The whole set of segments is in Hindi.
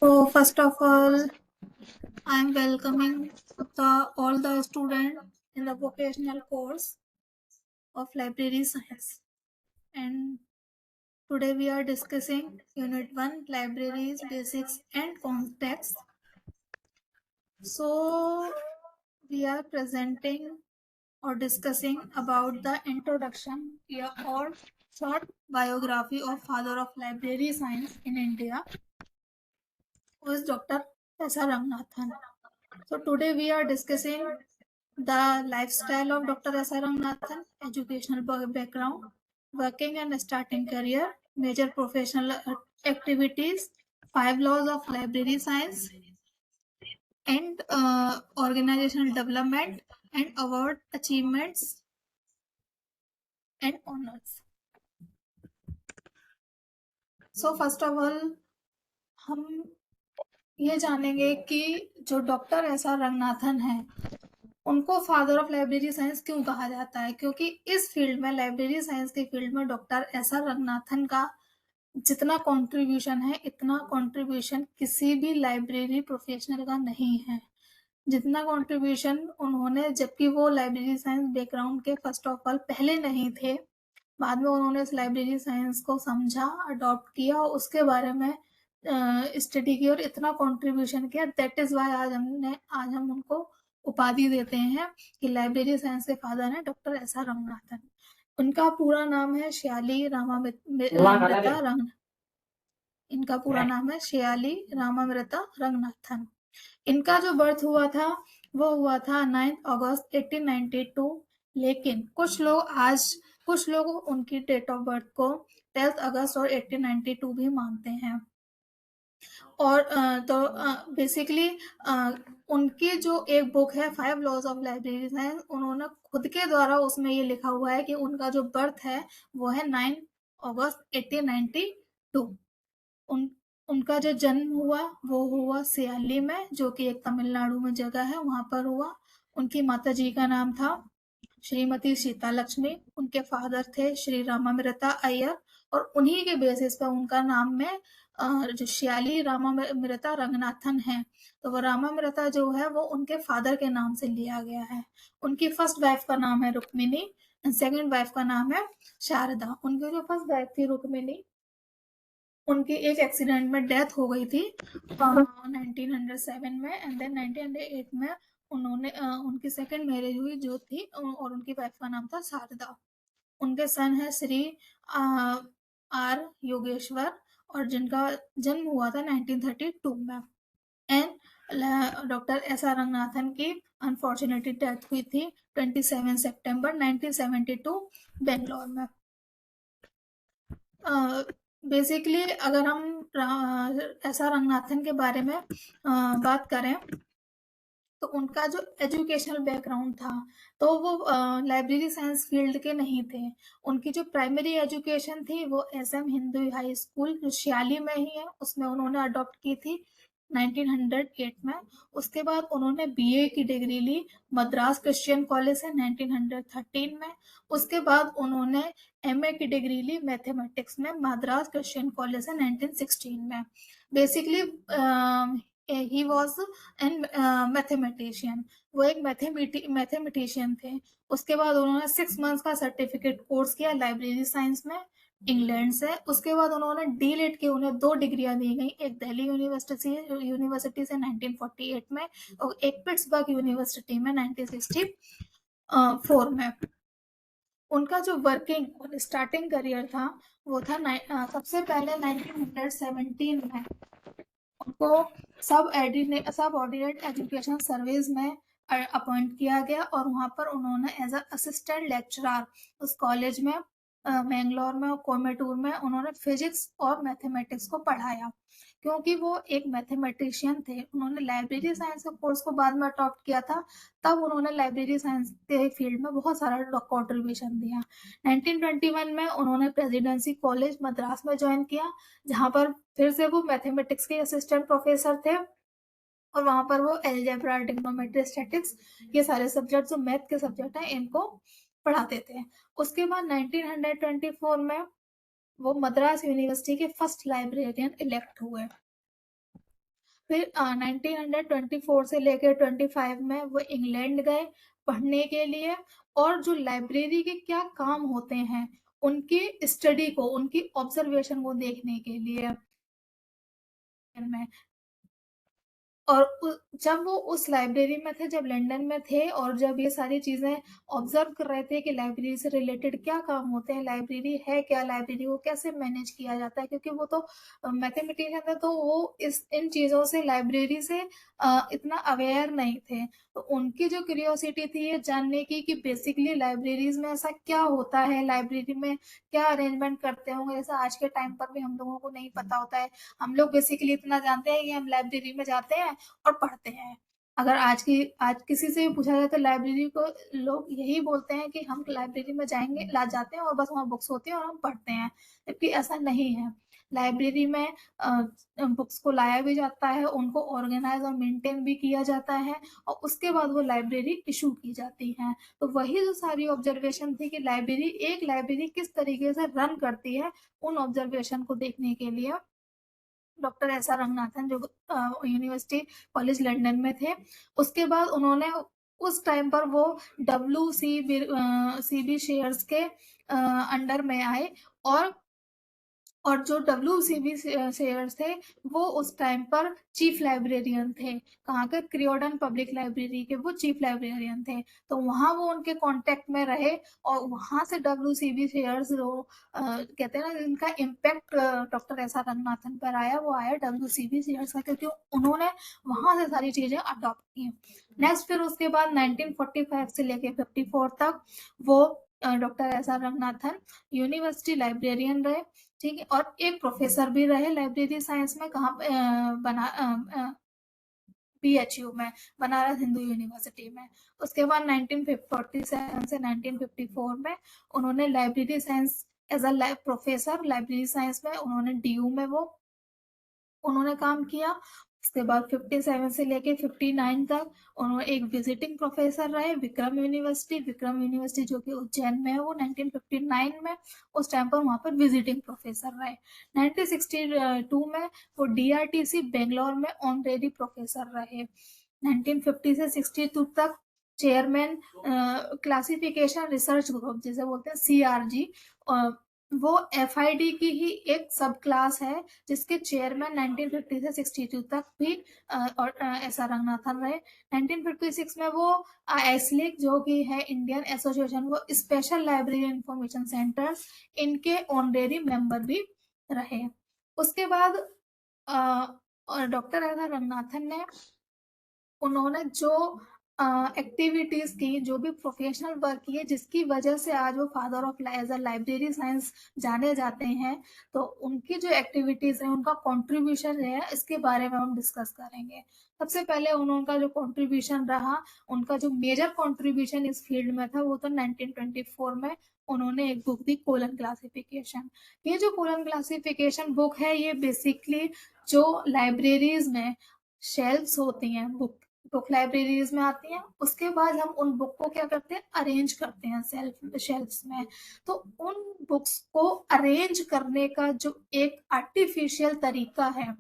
So first of all, I am welcoming all the students in the vocational course of library science. And today we are discussing Unit 1 Libraries Basics and Context. So we are presenting or discussing about the introduction or short biography of father of library science in India, who is Dr. S.R. Ramanathan. So today we are discussing the lifestyle of Dr. S.R. Ramanathan, educational background, working and starting career, major professional activities, 5 laws of library science, and organizational development and award achievements and honors. So first of all, हम ये जानेंगे कि जो डॉक्टर एस आर रंगनाथन है उनको फादर ऑफ लाइब्रेरी साइंस क्यों कहा जाता है, क्योंकि इस फील्ड में, लाइब्रेरी साइंस के फील्ड में, डॉक्टर एस आर रंगनाथन का जितना कंट्रीब्यूशन है, इतना कंट्रीब्यूशन किसी भी लाइब्रेरी प्रोफेशनल का नहीं है। जितना कंट्रीब्यूशन उन्होंने, जबकि वो लाइब्रेरी साइंस बैकग्राउंड के फर्स्ट ऑफ ऑल पहले नहीं थे, बाद में उन्होंने इस लाइब्रेरी साइंस को समझा, अडॉप्ट किया और उसके बारे में स्टडी की और इतना कंट्रीब्यूशन किया। दैट इज वाई आज हम उनको उपाधि देते हैं कि लाइब्रेरी साइंस के फादर हैं डॉक्टर एस आर रंगनाथन। उनका पूरा नाम है श्याली रामामृता रंग इनका पूरा नाम है श्याली रामामृता रंगनाथन। इनका जो बर्थ हुआ था वो हुआ था 9 अगस्त 1892। लेकिन कुछ लोग उनकी डेट ऑफ बर्थ को 10 अगस्त और 1892 भी मानते हैं। और तो बेसिकली उनकी जो एक बुक है 5 लॉज ऑफ लाइब्रेरी साइंस, उन्होंने खुद के द्वारा उसमें ये लिखा हुआ है कि उनका जो बर्थ है वो है 9 अगस्त 1892। उनका जो जन्म हुआ वो हुआ सियाली में, जो कि एक तमिलनाडु में जगह है, वहां पर हुआ। उनकी माता जी का नाम था श्रीमती सीता लक्ष्मी, उनके फादर थे श्री रामामृता अय्यर, और उन्हीं के बेसिस पर उनका नाम में जो श्याली रामामृता रंगनाथन है, तो वो रामामृता जो है वो उनके फादर के नाम से लिया गया है। उनकी फर्स्ट वाइफ का नाम है रुक्मिणी एंड सेकंड वाइफ का नाम है शारदा। उनकी जो फर्स्ट वाइफ थी रुक्मिणी, उनकी एक एक्सीडेंट में डेथ हो गई थी 1907 में, एंड देन 1908 में उनकी सेकंड मैरिज हुई जो थी, और उनकी वाइफ का नाम था शारदा। उनके सन है श्री आर योगेश्वर, और जिनका जन्म हुआ था 1932 में। And doctor S R Ranganathan की अनफॉर्चुनेटली डेथ हुई थी 27 सितंबर 1972 बेंगलोर में। बेसिकली अगर हम एस आर रंगनाथन के बारे में बात करें तो उनका जो एजुकेशनल बैकग्राउंड था तो वो लाइब्रेरी साइंस फील्ड के नहीं थे। उनकी जो प्राइमरी एजुकेशन थी वो एसएम हिंदू हाई स्कूल जो शियाली में ही है, उसमें उन्होंने अडॉप्ट की थी 1908 में। उसके बाद उन्होंने बीए की डिग्री ली मद्रास क्रिश्चियन कॉलेज से 1913 में। उसके बाद उन्होंने एमए की डिग्री ली मैथमेटिक्स में मद्रास क्रिश्चियन कॉलेज से 1916 में। Basically he was an mathematician, वो एक मैथमेटिशियन थे। उसके बाद उन्होंने 6 मंथ्स का सर्टिफिकेट कोर्स किया लाइब्रेरी साइंस में इंग्लैंड से। उसके बाद उन्होंने डीलिट की, उन्हें 2 डिग्रियां दी गई, एक दिल्ली यूनिवर्सिटी से 1948 में और एक पिट्सबर्ग यूनिवर्सिटी में 1964 में। उनका जो वर्किंग और स्टार्टिंग करियर था वो था सबसे पहले 1917 में उनको सब ऑर्डिनेट एजुकेशन सर्विस में अपॉइंट किया गया, और वहां पर उन्होंने एज असिस्टेंट लेक्चरर उस कॉलेज में मैंगलोर में और कोयम्बटूर में उन्होंने फिजिक्स और मैथमेटिक्स को पढ़ाया। क्योंकि वो एक मैथमेटिशियन थे, उन्होंने लाइब्रेरी साइंस के कोर्स को बाद में अडॉप्ट किया था, तब उन्होंने लाइब्रेरी साइंस के फील्ड में बहुत सारा कंट्रीब्यूशन दिया। 1921 में उन्होंने प्रेसिडेंसी कॉलेज मद्रास में ज्वाइन किया, जहां पर फिर से वो मैथमेटिक्स के असिस्टेंट प्रोफेसर थे, और वहां पर वो एल्जेब्रा, ट्रिग्नोमेट्री, स्टैटिक्स, ये सारे सब्जेक्ट जो मैथ के सब्जेक्ट हैं इनको पढ़ाते थे। उसके बाद 1924 में वो मद्रास यूनिवर्सिटी के फर्स्ट लाइब्रेरियन इलेक्ट हुए। फिर 1924 से लेकर 25 में वो इंग्लैंड गए पढ़ने के लिए, और जो लाइब्रेरी के क्या काम होते हैं उनकी स्टडी को, उनकी ऑब्जर्वेशन को देखने के लिए में। और जब वो उस लाइब्रेरी में थे, जब लंदन में थे, और जब ये सारी चीजें ऑब्जर्व कर रहे थे कि लाइब्रेरी से रिलेटेड क्या काम होते हैं, लाइब्रेरी है क्या, लाइब्रेरी को कैसे मैनेज किया जाता है, क्योंकि वो तो मैथमेटिशियन थे, तो वो इस इन चीजों से, लाइब्रेरी से इतना अवेयर नहीं थे। तो उनकी जो क्यूरियोसिटी थी ये जानने की कि बेसिकली लाइब्रेरीज में ऐसा क्या होता है, लाइब्रेरी में क्या अरेंजमेंट करते होंगे, जैसा आज के टाइम पर भी हम लोगों को नहीं पता होता है। हम लोग बेसिकली इतना जानते हैं कि हम लाइब्रेरी में जाते हैं और पढ़ते हैं। अगर आज किसी से भी पूछा जाए तो लाइब्रेरी को लोग यही बोलते हैं कि हम लाइब्रेरी में जाएंगे, ला जाते हैं और बस वहाँ बुक्स होती हैं और हम पढ़ते हैं, जबकि ऐसा नहीं है। लाइब्रेरी में बुक्स को लाया भी जाता है, उनको ऑर्गेनाइज और मेंटेन भी किया जाता है, और उसके बाद वो लाइब्रेरी इशू की जाती है। तो वही जो सारी ऑब्जर्वेशन थी कि लाइब्रेरी किस तरीके से रन करती है, उन ऑब्जर्वेशन को देखने के लिए डॉक्टर एस आर रंगनाथन, जो यूनिवर्सिटी कॉलेज लंदन में थे, उसके बाद उन्होंने उस टाइम पर वो सी बी शेयर्स के अंडर में आए, और जो डब्ल्यू शेयर्स थे वो उस टाइम पर चीफ लाइब्रेरियन थे, कहाँ के, क्रियोडन पब्लिक लाइब्रेरी के वो चीफ लाइब्रेरियन थे। तो वहाँ वो उनके कांटेक्ट में रहे, और वहाँ से डब्ल्यू शेयर्स जो कहते हैं ना, इनका impact doctor S R Ranganathan पर आया, वो आया डब्ल्यू शेयर्स का, क्योंकि उन्होंने वहाँ से सारी चीजें अडॉप्ट की। नेक्स्ट फिर उसके बाद 1945 से लेके 54 तक वो doctor S R Ranganathan university librarian रहे, ठीक है, और एक प्रोफेसर भी रहे लाइब्रेरी साइंस में, कहाँ पे BHU में, बनारस हिंदू यूनिवर्सिटी में। उसके बाद 1947 से 1954 में उन्होंने library science as a professor, library science में उन्होंने DU में वो उन्होंने काम किया। उसके बाद 57 से लेके 59 तक उन्होंने एक विजिटिंग प्रोफेसर रहे विक्रम यूनिवर्सिटी जो कि उज्जैन में है, वो 1959 में उस टाइम पर वहां पर विजिटिंग प्रोफेसर रहे। 1962 में वो DRTC बेंगलोर में ऑनरेरी प्रोफेसर रहे। 1950 से 62 तक चेयरमैन क्लासिफिकेशन रिसर्च ग्रुप, जिसे बोलते हैं CRG, वो FID की ही एक सब क्लास है, जिसके चेयरमैन 1950 से 62 तक भी एस आर रंगनाथन रहे। 1956 में वो आइसलिक, जो कि है इंडियन एसोसिएशन, वो स्पेशल लाइब्रेरी इंफॉर्मेशन सेंटर, इनके ऑनरेरी मेंबर भी रहे। उसके बाद डॉक्टर एस आर रंगनाथन ने, उन्होंने जो एक्टिविटीज की, जो भी प्रोफेशनल वर्क किए, जिसकी वजह से आज वो father of as a library science जाने जाते हैं, तो उनकी जो एक्टिविटीज है, उनका कंट्रीब्यूशन है, इसके बारे में हम डिस्कस करेंगे। सबसे पहले उनका जो कंट्रीब्यूशन रहा, उनका जो मेजर कंट्रीब्यूशन इस फील्ड में था, वो तो 1924 में उन्होंने एक बुक दी, कोलन क्लासिफिकेशन। ये जो कोलन क्लासिफिकेशन बुक है, ये बेसिकली जो लाइब्रेरीज में शेल्फ्स होती हैं, बुक लाइब्रेरीज में आती हैं, उसके बाद हम उन बुक को क्या करते हैं, अरेंज करते हैं शेल्फ्स में। तो उन बुक्स को अरेंज करने का जो एक आर्टिफिशियल तरीका है,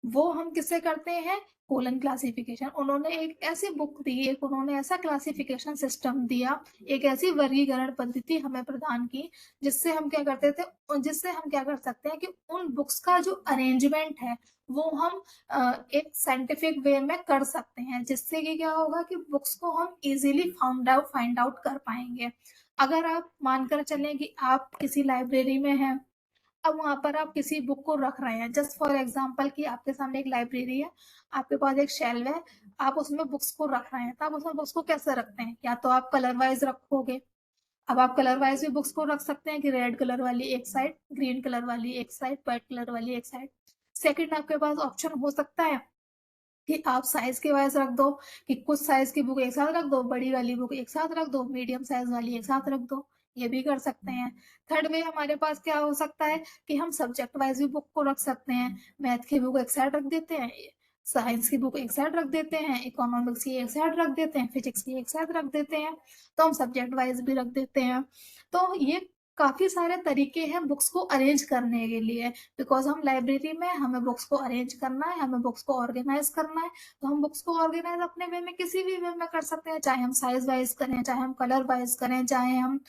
वो हम किससे करते हैं, कोलन क्लासिफिकेशन। उन्होंने एक ऐसी बुक दी, एक उन्होंने ऐसा क्लासिफिकेशन सिस्टम दिया, एक ऐसी वर्गीकरण पद्धति हमें प्रदान की, जिससे हम क्या कर सकते हैं कि उन बुक्स का जो अरेंजमेंट है, वो हम एक साइंटिफिक वे में कर सकते हैं, जिससे कि क्या होगा कि बुक्स को हम इजीली फाइंड आउट कर पाएंगे। अगर आप मानकर चलें कि आप किसी लाइब्रेरी में हैं, अब वहां पर आप किसी बुक को रख रहे हैं, जस्ट फॉर एग्जांपल कि आपके सामने एक लाइब्रेरी है, आपके पास एक शेल्फ है, आप उसमें बुक्स को रख रहे हैं, तो आप उसमें बुक्स को कैसे रखते हैं, या तो आप कलर वाइज रखोगे। अब आप कलर वाइज भी बुक्स को रख सकते हैं कि रेड कलर वाली एक साइड, ग्रीन कलर वाली एक साइड, व्हाइट कलर वाली एक साइड। सेकंड, आपके पास ऑप्शन हो सकता है कि आप साइज के वाइज रख दो, कि कुछ साइज की बुक एक साथ रख दो, बड़ी वाली बुक एक साथ रख दो, मीडियम साइज वाली एक साथ रख दो, ये भी कर सकते हैं। थर्ड वे हमारे पास क्या हो सकता है कि हम सब्जेक्ट वाइज भी बुक को रख सकते हैं, मैथ की बुक एक साइड रख देते हैं, साइंस की बुक एक साइड रख देते हैं, इकोनॉमिक्स की एक साइड रख देते हैं, फिजिक्स की एक साइड रख देते हैं, तो हम सब्जेक्ट वाइज भी रख देते हैं। तो ये काफ़ी सारे तरीके हैं बुक्स को अरेंज करने के लिए, बिकॉज़ हम लाइब्रेरी में हमें बुक्स को अरेंज करना है, हमें बुक्स को ऑर्गेनाइज़ करना है, तो हम बुक्स को ऑर्गेनाइज़ अपने वे में किसी भी वे में कर सकते हैं, चाहे हम साइज़ वाइज़ करें, चाहे हम कलर वाइज़ करें, चाहे हम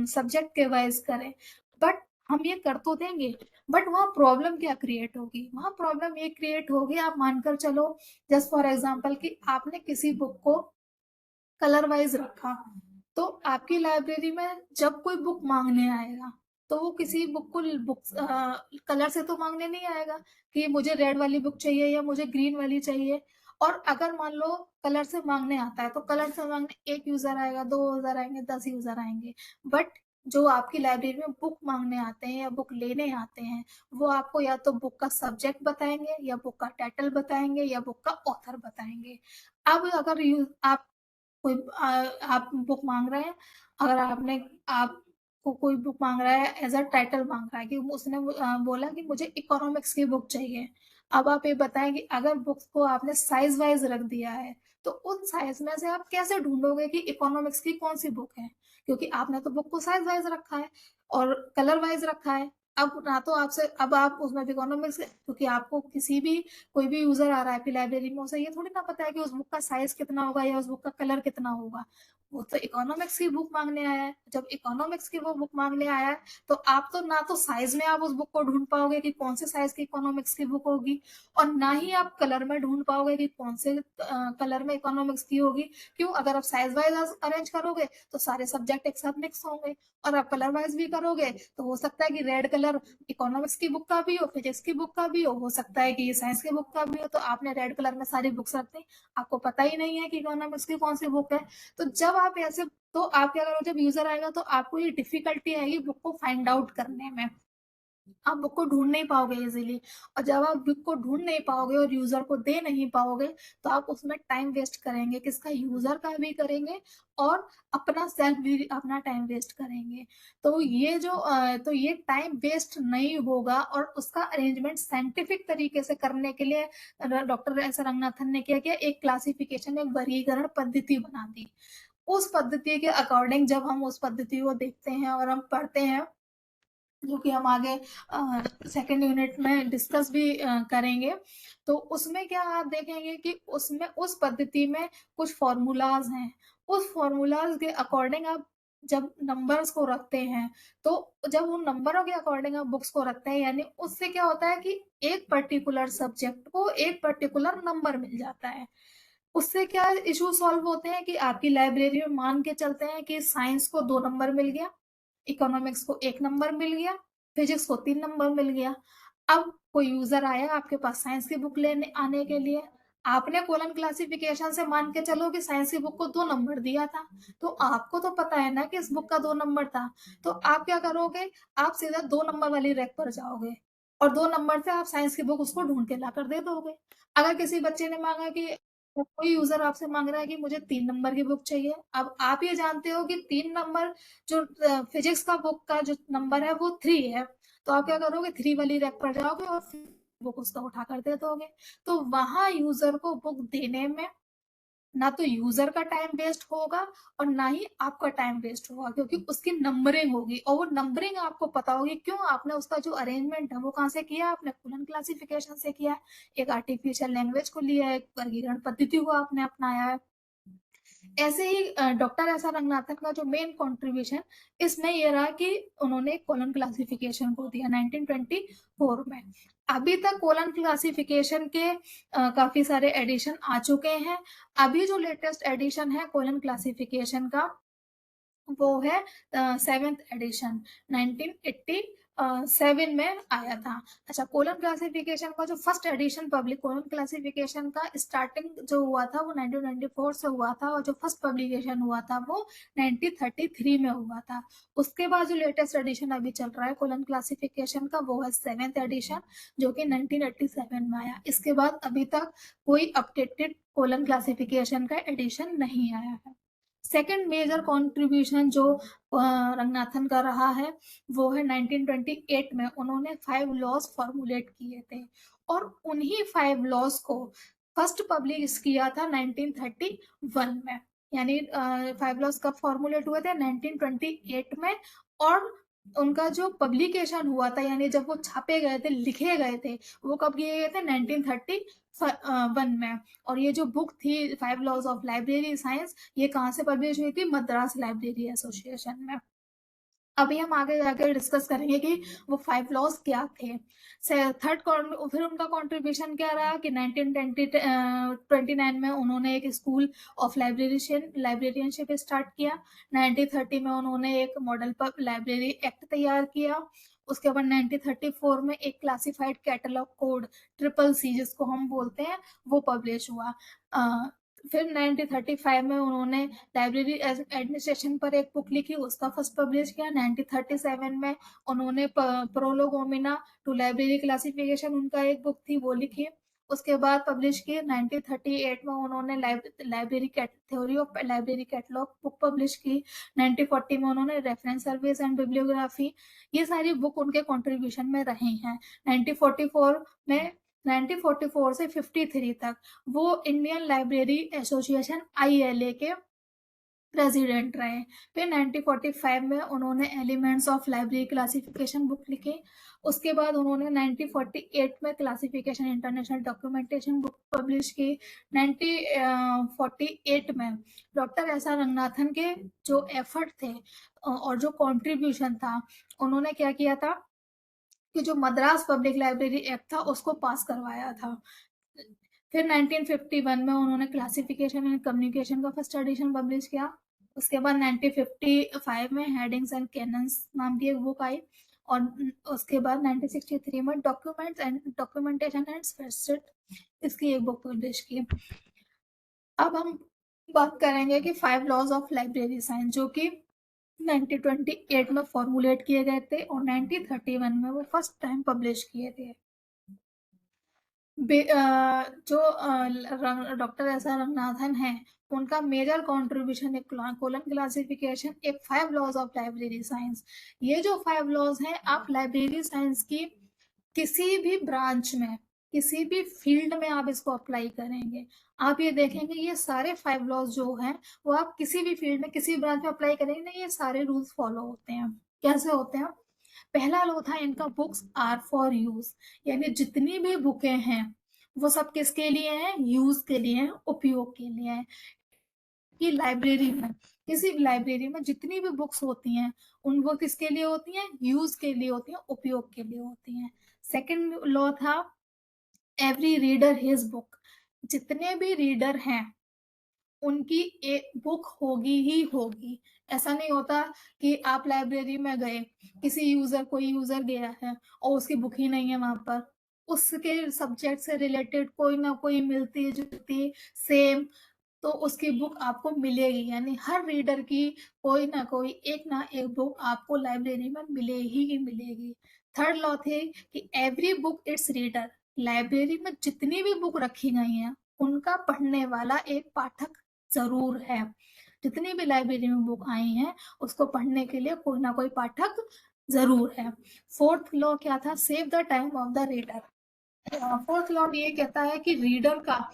सब्जेक्ट के वाइज़ करें। बट हम ये कर तो देंगे, बट वहाँ प्रॉब्लम क्या क्रिएट होगी? वहाँ प्रॉब्लम ये क्रिएट होगी, आप मानकर चलो जस्ट फॉर एग्ज़ाम्पल कि आपने किसी बुक को कलर वाइज रखा, तो आपकी लाइब्रेरी में जब कोई बुक मांगने आएगा, तो वो किसी बुक को कलर से तो मांगने नहीं आएगा कि मुझे रेड वाली बुक चाहिए या मुझे ग्रीन वाली चाहिए। और अगर मान लो कलर से मांगने आता है, तो कलर से मांगने एक यूजर आएगा, दो यूजर आएंगे, 10 यूजर आएंगे। बट जो आपकी लाइब्रेरी में बुक मांगने आते हैं या बुक लेने आते हैं, वो आपको या तो बुक का सब्जेक्ट बताएंगे, या बुक का टाइटल बताएंगे, या बुक का ऑथर बताएंगे। अब अगर आप कोई आप बुक माँग रहे हैं, अगर आपको कोई बुक माँग रहा है, एज़ अ टाइटल माँग रहा है कि उसने बोला कि मुझे इकोनॉमिक्स की बुक चाहिए। अब आप ये बताएँ कि अगर बुक्स को आपने साइज़ वाइज़ रख दिया है, तो उन साइज़ में से आप कैसे ढूँढोगे कि इकोनॉमिक्स की कौन-सी बुक है? क्योंकि आपने तो बुक को साइज़ वाइज़ रखा है और कलर वाइज़ रखा है। अब ना तो आपसे अब आप उसमें इकोनॉमिक्स, क्योंकि आपको किसी भी कोई भी यूज़र आ रहा है आपकी लाइब्रेरी में, उसे ये थोड़ी ना पता है कि उस बुक का साइज़ कितना होगा या उस बुक का कलर कितना होगा। वो तो इकोनॉमिक्स की बुक माँगने आया है। जब इकोनॉमिक्स की वो बुक माँगने आया है, तो आप तो ना तो साइज़ में आप उस बुक को ढूँढ पाओगे कि कौन से साइज़ की इकोनॉमिक्स की बुक होगी, और ना ही आप कलर में ढूँढ पाओगे कि कौन से कलर में इकोनॉमिक्स की होगी। क्यों? अगर आप साइज़ वाइज़ अरेंज करोगे, तो सारे सब्जेक्ट एक साथ मिक्स होंगे, और आप कलर वाइज़ भी करोगे, तो हो सकता है कि रेड कलर इकोनॉमिक्स की बुक का भी हो, फिजिक्स की बुक का भी हो सकता है कि ये साइंस की बुक का भी हो, तो आपने रेड कलर में सारी बुक्स रख दी, आपको पता ही नहीं है कि इकोनॉमिक्स की कौन सी बुक है। तो जब आप ऐसे, तो आप क्या करोगे, जब यूजर आएगा तो आपको ये डिफिकल्टी आएगी बुक को फाइंड आउट करने में, आप बुक को ढूँढ नहीं पाओगे इज़िली। और जब आप बुक को ढूँढ नहीं पाओगे और यूज़र को दे नहीं पाओगे, तो आप उसमें टाइम वेस्ट करेंगे, किसका? यूज़र का भी करेंगे, और अपना सेल्फ भी अपना टाइम वेस्ट करेंगे। तो ये टाइम वेस्ट नहीं होगा, और उसका अरेंजमेंट साइंटिफिक तरीके से करने के लिए डॉक्टर एस रंगनाथन ने क्या किया, एक क्लासिफिकेशन, एक वर्गीकरण पद्धति बना दी। उस पद्धति के अकॉर्डिंग जब हम उस पद्धति को देखते हैं और हम पढ़ते हैं, जो कि हम आगे सेकंड यूनिट में डिस्कस भी करेंगे, तो उसमें क्या आप देखेंगे कि उसमें उस पद्धति में कुछ फॉर्मूलाज हैं। उस फॉर्मूलाज के अकॉर्डिंग आप जब नंबर्स को रखते हैं, तो जब उन नंबरों के अकॉर्डिंग आप बुक्स को रखते हैं, यानी उससे क्या होता है कि एक पर्टिकुलर सब्जेक्ट को एक पर्टिकुलर नंबर मिल जाता है। उससे क्या इशू सॉल्व होते हैं कि आपकी लाइब्रेरी में मान के चलते हैं कि साइंस को 2 नंबर मिल गया, इकोनॉमिक्स को 1 नंबर मिल गया, फिजिक्स को 3 नंबर मिल गया। अब कोई यूज़र आया आपके पास साइंस की बुक लेने आने के लिए, आपने कॉलम क्लासिफिकेशन से मान के चलो कि साइंस की बुक को 2 नंबर दिया था, तो आपको तो पता है ना कि इस बुक का 2 नंबर था, तो आप क्या करोगे, आप सीधा 2 नंबर वाली रैक पर जाओगे, और 2 नंबर से आप साइंस की बुक उसको ढूँढ के लाकर दे दोगे। अगर किसी बच्चे ने माँगा कि कोई यूज़र आपसे माँग रहा है कि मुझे 3 नंबर की बुक चाहिए, अब आप ये जानते हो कि 3 नंबर जो फिजिक्स का बुक का जो नंबर है वो 3 है, तो आप क्या करोगे, 3 वाली रैक पर जाओगे और बुक उसका उठाकर दे दोगे। तो वहाँ यूज़र को बुक देने में ना तो यूज़र का टाइम वेस्ट होगा, और ना ही आपका टाइम वेस्ट होगा, क्योंकि उसकी नंबरिंग होगी, और वो नंबरिंग आपको पता होगी। क्यों? आपने उसका जो अरेंजमेंट है वो कहाँ से किया है? आपने कूलन क्लासिफिकेशन से किया है। एक आर्टिफिशियल लैंग्वेज को लिया है, एक वर्गीकरण पद्धति को आपने अपनाया है। ऐसे ही डॉक्टर एस आर रंगनाथन का जो मेन कंट्रीब्यूशन इसमें ये रहा कि उन्होंने कोलन क्लासिफिकेशन को दिया 1924 में। अभी तक कोलन क्लासिफिकेशन के काफी सारे एडिशन आ चुके हैं। अभी जो लेटेस्ट एडिशन है कोलन क्लासिफिकेशन का, वो है 7th एडिशन 1987 में आया था। अच्छा, कोलन क्लासिफिकेशन का जो first edition public colon classification का स्टार्टिंग जो हुआ था वो 1924 से हुआ था, और जो फर्स्ट पब्लिकेशन हुआ था वो 1933 में हुआ था। उसके बाद जो लेटेस्ट एडिशन अभी चल रहा है कोलन क्लासिफिकेशन का, वो है 7th एडिशन, जो कि 1987 में आया। इसके बाद अभी तक कोई अपडेटेड कोलन क्लासिफिकेशन का एडिशन नहीं आया है। सेकंड मेजर कंट्रीब्यूशन जो रंगनाथन का रहा है, वो है 1928 में उन्होंने 5 लॉज फॉर्मुलेट किए थे, और उन्हीं 5 लॉज को फर्स्ट पब्लिश किया था 1931 में। यानी 5 लॉज कब फॉर्मुलेट हुए थे? 1928 में, और उनका जो पब्लिकेशन हुआ था, यानी जब वो छापे गए थे, लिखे गए थे, वो कब किए गए थे? 1931 में। और ये जो बुक थी 5 लॉज ऑफ लाइब्रेरी साइंस, ये कहाँ से पब्लिश हुई थी? मद्रास लाइब्रेरी एसोसिएशन में। अभी हम आगे जाकर डिस्कस करेंगे कि वो 5 लॉज क्या थे। थर्ड, फिर उनका कंट्रीब्यूशन क्या रहा कि 1929 में उन्होंने एक स्कूल ऑफ लाइब्रेरियनशिप स्टार्ट किया। 1930 में उन्होंने एक मॉडल लाइब्रेरी एक्ट तैयार किया। उसके बाद 1934 में एक classified catalogue code, triple C जिसको हम बोलते हैं, वो पब्लिश हुआ। फिर 1935 में उन्होंने लाइब्रेरी एडमिनिस्ट्रेशन पर एक बुक लिखी, उसका फर्स्ट पब्लिश किया। 1937 में उन्होंने प्रोलोगोमिना टू लाइब्रेरी क्लासिफिकेशन, उनका एक बुक थी, वो लिखी। उसके बाद पब्लिश की 1938 में उन्होंने library theory of library catalogue book publish की। 1940 में उन्होंने रेफरेंस सर्विस एंड बिब्लियोग्राफी, ये सारी बुक उनके कंट्रीब्यूशन में रही हैं। 1944 में 1944 से 53 तक वो इंडियन लाइब्रेरी एसोसिएशन ILA के प्रेसिडेंट रहे। फिर 1945 में उन्होंने elements of library classification book लिखी। उसके बाद उन्होंने 1948 में classification international documentation book publish की। 1948 में डॉक्टर एस आर रंगनाथन के जो एफर्ट थे और जो कंट्रीब्यूशन था, उन्होंने क्या किया था कि जो मद्रास पब्लिक लाइब्रेरी एक्ट था उसको पास करवाया था। फिर 1951 में उन्होंने क्लासिफिकेशन एंड कम्युनिकेशन का फर्स्ट एडिशन पब्लिश किया। उसके बाद 1955 में हेडिंग्स एंड कैनन्स नाम की एक बुक आई। और उसके बाद 1963 में डॉक्यूमेंटेशन एंड स्प्रेडशीट, इसकी एक बुक पब्लिश की। अब हम बात करेंगे कि 5 लॉज ऑफ लाइब्रेरी साइंस, जो कि 1928 में फॉर्मुलेट किए गए थे और 1931 में वो फर्स्ट टाइम पब्लिश किए थे। जो डॉक्टर एस आर रंगनाथन हैं, उनका मेजर कंट्रीब्यूशन एक कोलन क्लासिफिकेशन, एक 5 लॉज ऑफ लाइब्रेरी साइंस। ये जो 5 लॉज हैं, आप लाइब्रेरी साइंस की किसी भी ब्रांच में, किसी भी फील्ड में आप इसको अप्लाई करेंगे, आप ये देखेंगे ये सारे 5 लॉज जो हैं, वो आप किसी भी फील्ड में, किसी ब्रांच में अप्लाई करेंगे ना, ये सारे रूल्स फॉलो होते हैं। कैसे होते हैं? पहला लो था इनका, बुक्स आर फॉर यूज, यानी जितनी भी बुकें हैं वो सब किसके लिए हैं? यूज के लिए हैं, उपयोग के लिए हैं। कि लाइब्रेरी में, किसी भी लाइब्रेरी में जितनी भी बुक्स होती हैं, उन वो किसके लिए होती हैं? यूज के लिए होती हैं, उपयोग के लिए होती हैं। सेकंड लॉ था एवरी रीडर हिज बुक, जितने भी रीडर हैं उनकी एक बुक होगी ही होगी। ऐसा नहीं होता कि आप लाइब्रेरी में गए, कोई यूजर गया है और उसकी बुक ही नहीं है वहां पर, उसके सब्जेक्ट से रिलेटेड कोई ना कोई मिलती जुलती सेम, तो उसकी बुक आपको मिलेगी। यानी हर रीडर की कोई ना कोई एक ना एक बुक आपको लाइब्रेरी में मिलेगी ही मिलेगी। थर्ड लॉ थे कि every book it's reader, library में जितनी भी बुक रखी गई हैं उनका पढ़ने वाला एक पाठक जरूर है। जितनी भी लाइब्रेरी में बुक आई हैं उसको पढ़ने के लिए कोई ना कोई पाठक जरूर है। फोर्थ लॉ क्या था? Save the time of the reader. Fourth law ये कहता है कि रीडर का,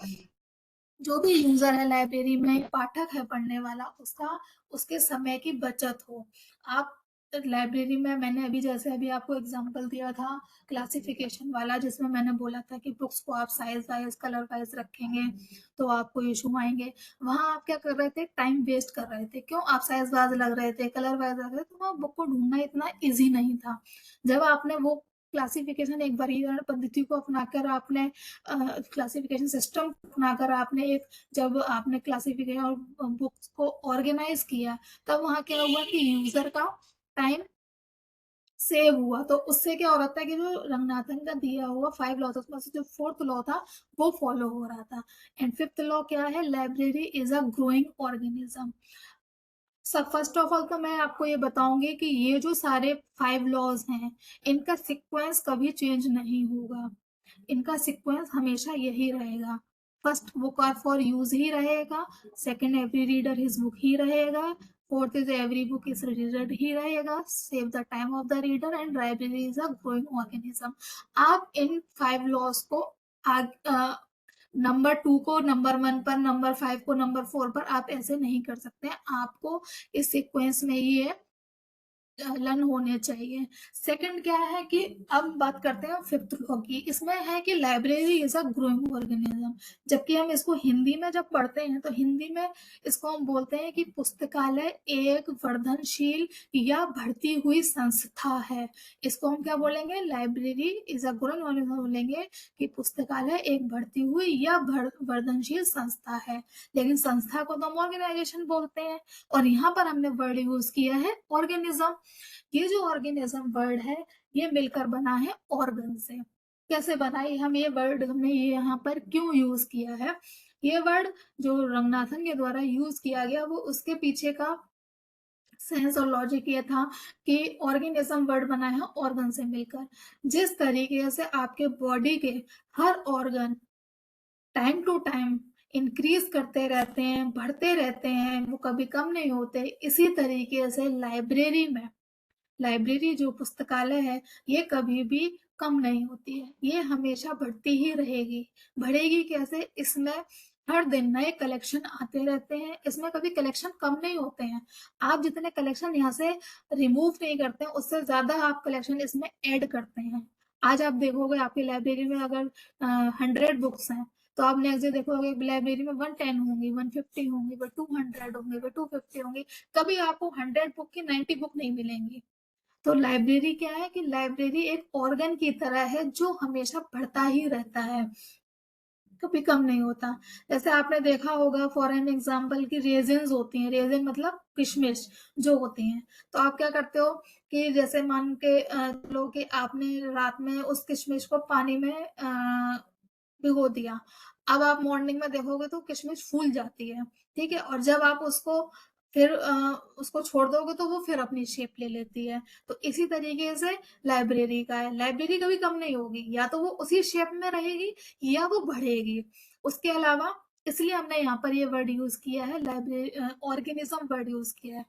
जो भी यूजर है लाइब्रेरी में, पाठक है पढ़ने वाला, उसका उसके समय की बचत हो। आप लाइब्रेरी में, मैंने अभी आपको एग्जांपल दिया था क्लासिफिकेशन वाला, जिसमें मैंने बोला था कि बुक्स को आप साइज वाइज कलर वाइज रखेंगे तो आपको इशू आएंगे। वहां आप क्या कर रहे थे? टाइम वेस्ट कर रहे थे। क्यों? आप साइज वाइज लग रहे थे, कलर वाइज लग रहे थे, तो वहां बुक को ढूंढना इतना ईजी नहीं था। जब आपने वो क्लासिफिकेशन एक वर्गीकरण पद्धति को अपनाकर, आपने क्लासिफिकेशन सिस्टम अपनाकर, आपने एक, जब आपने क्लासिफिकेशन और बुक्स को ऑर्गेनाइज किया, तब वहां क्या हुआ कि यूजर का टाइम सेव हुआ। तो उससे क्या हो रहा था कि जो रंगनाथन का दिया हुआ 5 लॉ था, उसमें से जो फोर्थ लॉ था वो फॉलो हो रहा था। एंड फिफ्थ लॉ क्या है? Library is a growing organism. सब फर्स्ट ऑफ ऑल तो मैं आपको ये बताऊंगी कि ये जो सारे 5 लॉज हैं, इनका सीक्वेंस कभी चेंज नहीं होगा। इनका सीक्वेंस हमेशा यही रहेगा। First, book are for use ही रहेगा। Second, every reader his book ही रहेगा। Fourth is every book is reader ही रहेगा। Save the time of the reader and library is a growing organism. आप इन 5 लॉज को नंबर 2 को नंबर 1 पर, नंबर 5 को नंबर 4 पर आप ऐसे नहीं कर सकते। आपको इस सीक्वेंस में ही है लर्न होने चाहिए। सेकंड क्या है कि अब बात करते हैं फिफ्थ लॉ की। इसमें है कि library is a growing organism. जबकि हम इसको हिंदी में जब पढ़ते हैं तो हिंदी में इसको हम बोलते हैं कि पुस्तकालय एक वर्धनशील या बढ़ती हुई संस्था है। इसको हम क्या बोलेंगे? Library is a growing organism बोलेंगे कि पुस्तकालय एक बढ़ती हुई या वर्धनशील संस्था है। लेकिन संस्था को तो हम ऑर्गेनाइजेशन बोलते हैं, और यहाँ पर हमने वर्ड यूज किया है ऑर्गेनिज्म। ये जो ऑर्गेनिज्म वर्ड है ये मिलकर बना है ऑर्गन से। कैसे बना है? हम ये वर्ड हमने ये यहाँ पर क्यों यूज किया है? ये वर्ड जो रंगनाथन के द्वारा यूज किया गया वो उसके पीछे का सेंस और लॉजिक ये था कि ऑर्गेनिज्म वर्ड बना है ऑर्गन से मिलकर। जिस तरीके से आपके बॉडी के हर organ time to time increase करते रहते हैं, बढ़ते रहते हैं, वो कभी कम नहीं होते, इसी तरीके से लाइब्रेरी जो पुस्तकालय है ये कभी भी कम नहीं होती है, ये हमेशा बढ़ती ही रहेगी। बढ़ेगी कैसे? इसमें हर दिन नए कलेक्शन आते रहते हैं, इसमें कभी कलेक्शन कम नहीं होते हैं। आप जितने कलेक्शन यहाँ से रिमूव नहीं करते हैं उससे ज्यादा आप कलेक्शन इसमें ऐड करते हैं। आज आप देखोगे आपकी लाइब्रेरी में अगर 100 बुक्स हैं तो आप नेक्स्ट डे देखोगे लाइब्रेरी में 110 होंगी, 150 होंगी, व 200 होंगी, व 250 होंगी। कभी आपको 100 बुक की 90 बुक नहीं मिलेंगी। तो लाइब्रेरी क्या है कि लाइब्रेरी एक ऑर्गन की तरह है जो हमेशा बढ़ता ही रहता है, कभी कम नहीं होता। जैसे आपने देखा होगा फॉर एन एग्जाम्पल की रेजिन्स होती हैं, रेजिन मतलब किशमिश जो होती हैं। तो आप क्या करते हो कि जैसे मान के लो कि आपने रात में उस किशमिश को पानी में भिगो दिया। अब आप मॉर्निंग में देखोगे तो किशमिश फूल जाती है, ठीक है, और जब आप उसको फिर उसको छोड़ दोगे तो वो फिर अपनी शेप ले लेती है। तो इसी तरीके से लाइब्रेरी का है, लाइब्रेरी कभी कम नहीं होगी, या तो वो उसी शेप में रहेगी या वो बढ़ेगी। उसके अलावा इसलिए हमने यहाँ पर ये वर्ड यूज किया है, लाइब्रेरी ऑर्गेनिज्म वर्ड यूज किया है।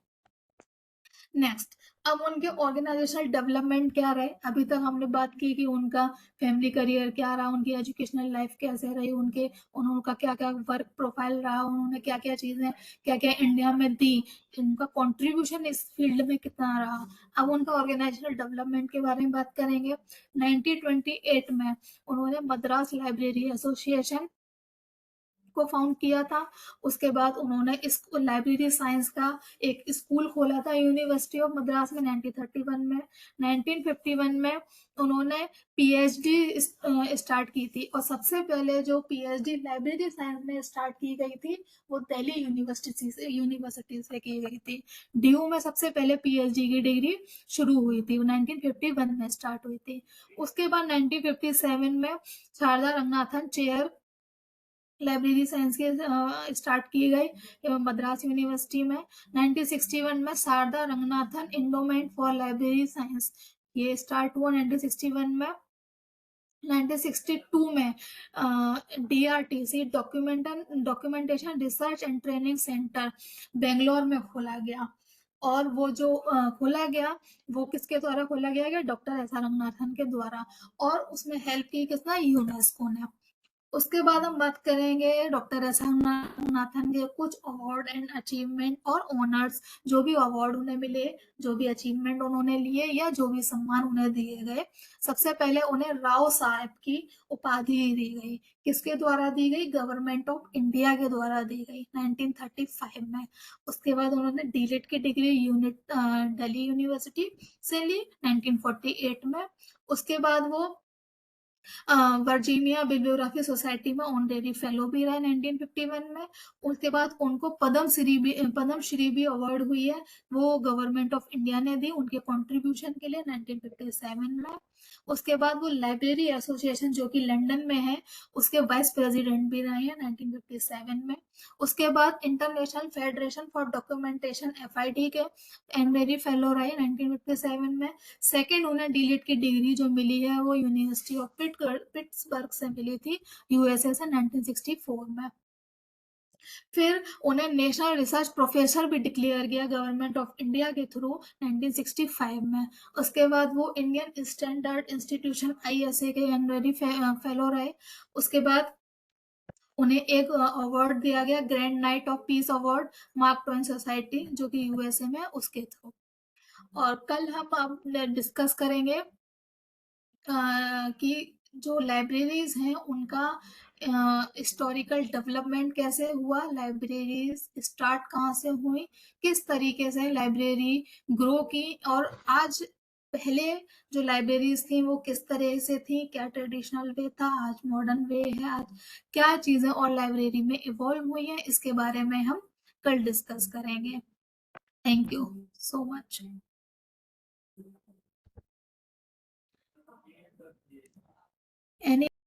नेक्स्ट, अब उनके ऑर्गेनाइजेशनल डेवलपमेंट क्या रहे? अभी तक हमने बात की कि उनका फैमिली करियर क्या रहा, उनकी एजुकेशनल लाइफ कैसे रही, उनका क्या क्या वर्क प्रोफाइल रहा, उन्होंने क्या क्या चीजें क्या क्या इंडिया में दी, उनका कंट्रीब्यूशन इस फील्ड में कितना रहा। अब उनका ऑर्गेनाइजेशनल डेवलपमेंट के बारे में बात करेंगे। 1928 में उन्होंने मद्रास लाइब्रेरी एसोसिएशन को फाउंड किया था। उसके बाद उन्होंने इस लाइब्रेरी साइंस का एक स्कूल खोला था यूनिवर्सिटी ऑफ मद्रास में 1931 में। 1951 में उन्होंने पीएचडी स्टार्ट की थी, और सबसे पहले जो पीएचडी लाइब्रेरी साइंस में स्टार्ट की गई थी वो दिल्ली यूनिवर्सिटी से की गई थी। डीयू में सबसे पहले पीएचडी की डिग्री शुरू हुई थी, 1951 में स्टार्ट हुई थी। उसके बाद 1957 में Sarada Ranganathan chair library science के स्टार्ट की गई मद्रास यूनिवर्सिटी में। 1961 में Sarada Ranganathan endowment for library science ये स्टार्ट हुआ 1961 में। 1962 में DRTC documentation research and training centre Bangalore में खोला गया। और वो जो खोला गया वो किसके द्वारा खोला गया? डॉक्टर एस आर रंगनाथन के द्वारा। और उसमें हेल्प की किसने? यूनेस्को ने। उसके बाद हम बात करेंगे डॉक्टर एस आर रंगनाथन के कुछ अवार्ड एंड अचीवमेंट और ऑनर्स, जो भी अवार्ड उन्हें मिले, जो भी अचीवमेंट उन्होंने लिए, या जो भी सम्मान उन्हें दिए गए। सबसे पहले उन्हें राव साहब की उपाधि दी गई। किसके द्वारा दी गई? गवर्नमेंट ऑफ इंडिया के द्वारा दी गई 1935 में। उसके बाद उन्होंने डीलिट की डिग्री दिल्ली यूनिवर्सिटी से ली 1948 में। उसके बाद वो वर्जीनिया बिब्लियोग्राफी सोसाइटी में ऑनरेरी फेलो भी रहे 1951 में। उसके बाद उनको पद्मश्री भी अवार्ड हुई है, वो गवर्नमेंट ऑफ इंडिया ने दी उनके कंट्रीब्यूशन के लिए 1957 में। उसके बाद वो लाइब्रेरी एसोसिएशन जो कि लंदन में है उसके वाइस प्रेसिडेंट भी रहे हैं 1957 में। उसके बाद इंटरनेशनल फेडरेशन फॉर डॉक्यूमेंटेशन एफआईडी के एनवेरी फेलो रहे 1957 में। सेकेंड उन्हें डीलिट की डिग्री जो मिली है वो यूनिवर्सिटी ऑफ पिट्सबर्ग से मिली थी यूएसए से 1964 में। फिर उन्हें नेशनल रिसर्च प्रोफेसर भी डिक्लेयर किया गवर्नमेंट ऑफ इंडिया के थ्रू 1965 में। उसके बाद वो इंडियन स्टैंडर्ड इंस्टीट्यूशन आईएसए के ऑनरेरी फेलो रहे। उसके बाद उन्हें एक अवार्ड दिया गया grand night of peace award mark Twain society जो कि यूएसए में उसके थ्रू। और कल हम अब डिस्कस करेंगे कि जो लाइब्रेरीज हैं उनका हिस्टोरिकल डेवलपमेंट कैसे हुआ, लाइब्रेरीज स्टार्ट कहाँ से हुई, किस तरीके से लाइब्रेरी ग्रो की, और आज पहले जो लाइब्रेरीज थी वो किस तरह से थी, क्या ट्रेडिशनल वे था, आज मॉडर्न वे है, आज क्या चीज़ें और लाइब्रेरी में इवॉल्व हुई हैं, इसके बारे में हम कल डिस्कस करेंगे। Thank you so much. Any